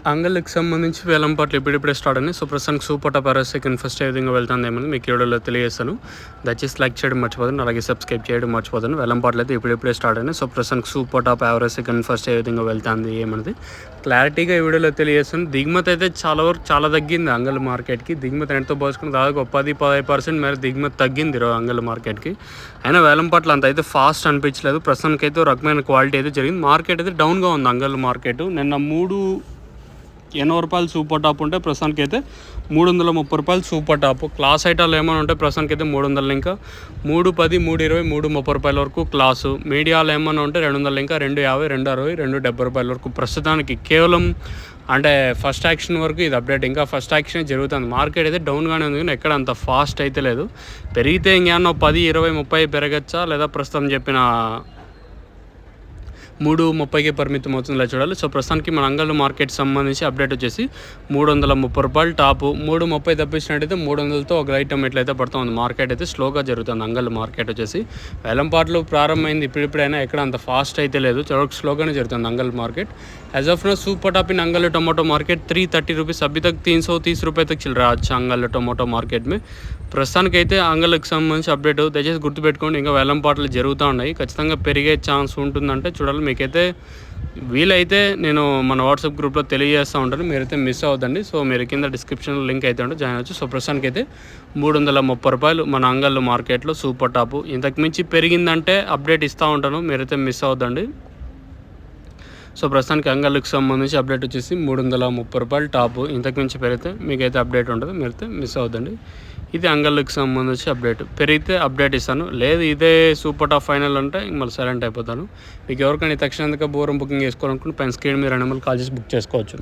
అంగళ్ళకి సంబంధించి వేలంపాట్లు ఇప్పుడిప్పుడే స్టార్ట్ అయినాయి. సో ప్రస్తుతానికి super top RS second first ఏ విధంగా వెళ్తుంది ఏమని మీకు వీడియోలో తెలియజేస్తాను. దయచేసి లైక్ చేయడం మర్చిపోతాను, అలాగే సబ్స్క్రైబ్ చేయడం మర్చిపోతాను. వేలంపాట్లు అయితే ఇప్పుడిప్పుడే స్టార్ట్ అయినాయి. సో ప్రస్తుతానికి super top average second first ఏ విధంగా వెళ్తుంది ఏమన్నది క్లారిటీగా ఈ వీడియోలో తెలియజేస్తాను. దిగుమతి అయితే చాలా వరకు చాలా తగ్గింది అంగళ్ళ మార్కెట్కి. దిగుమతి ఎంతో పోల్చుకుని దాదాపు 10-15% మేర దిగుమతి తగ్గింది అంగళ్ళ మార్కెట్కి. అయినా వేలంపాట్లు అంత అయితే ఫాస్ట్ అనిపించలేదు. ప్రస్తుతానికి అయితే రకమైన క్వాలిటీ అయితే జరిగింది. మార్కెట్ అయితే డౌన్గా ఉంది అంగళ్ళ మార్కెట్. నిన్న 380 రూపాయలు సూపర్ టాప్ ఉంటే ప్రస్తుతానికి అయితే 330 రూపాయలు సూపర్ టాప్. క్లాస్ ఐటాలు ఏమైనా ఉంటే ప్రస్తుతానికి అయితే 300 ఇంకా 310, 320, 330 రూపాయల వరకు క్లాసు. మీడియాలు ఏమైనా ఉంటే 200 ఇంకా 250, 260, 270 రూపాయల వరకు ప్రస్తుతానికి. కేవలం అంటే ఫస్ట్ యాక్షన్ వరకు ఇది అప్డేట్. ఇంకా ఫస్ట్ యాక్షన్ జరుగుతుంది. మార్కెట్ అయితే డౌన్గానే ఉంది కానీ ఎక్కడ అంత ఫాస్ట్ అయితే లేదు. పెరిగితే ఇంకేమన్నా 10, 20, 30 పెరగచ్చా లేదా ప్రస్తుతం చెప్పిన 330కి పరిమితం అవుతుందిలా చూడాలి. సో ప్రస్తుతానికి మన అంగళ్ళు మార్కెట్ సంబంధించి అప్డేట్ వచ్చేసి 330 రూపాయలు టాపు. 330 తప్పించినట్టయితే 300తో ఒక ఐటమ్ ఎట్లయితే పడుతూ ఉంది. మార్కెట్ అయితే స్లోగా జరుగుతుంది అంగళ్ళు మార్కెట్ వచ్చేసి. వేలంపాట్లు ప్రారంభమైంది ఇప్పుడిప్పుడైనా ఎక్కడ అంత ఫాస్ట్ అయితే లేదు, చాలా స్లోగానే జరుగుతుంది Angallu market. As of now super top in Angal tomato market 330 rupees अभी तक 330 रुपये तक चल रहा है अच्छा अंगल टोमेटो मार्केट में. ప్రస్తుతానికి అయితే అంగళ్ళకి సంబంధించి అప్డేట్ దయచేసి గుర్తుపెట్టుకోండి. ఇంకా వేలంపాట్లు జరుగుతూ ఉన్నాయి, ఖచ్చితంగా పెరిగే ఛాన్స్ ఉంటుందంటే చూడాలి. మీకైతే వీలైతే నేను మన వాట్సాప్ గ్రూప్లో తెలియజేస్తూ ఉంటాను, మీరైతే మిస్ అవ్వద్దండి. సో మీరు కింద డిస్క్రిప్షన్లో లింక్ అయితే ఉంటే జాయిన్ అవ్వచ్చు. సో ప్రస్తుతానికి అయితే 330 రూపాయలు మన అంగళ్ళు మార్కెట్లో సూపర్ టాపు. ఇంతకు మించి పెరిగిందంటే అప్డేట్ ఇస్తూ ఉంటాను, మీరైతే మిస్ అవ్వద్దండి. సో ప్రస్తుతానికి అంగళ్ళకి సంబంధించి అప్డేట్ వచ్చేసి 330 రూపాయలు టాపు. ఇంతకు మించి పెరిగితే మీకైతే అప్డేట్ ఉంటుంది, మీరైతే మిస్ అవ్వద్దండి. ఇది అంగళ్ళకి సంబంధించి అప్డేట్. పెరిగితే అప్డేట్ ఇస్తాను, లేదు ఇదే సూపర్ టాప్ ఫైనల్ అంటే మళ్ళీ సైలెంట్ అయిపోతాను. మీకు ఎవరికైనా తక్షణంగా బోరం బుకింగ్ చేసుకోవాలనుకుంటే పైన స్క్రీన్ మీద 2 నెంబర్లు కాల్ చేసి బుక్ చేసుకోవచ్చు.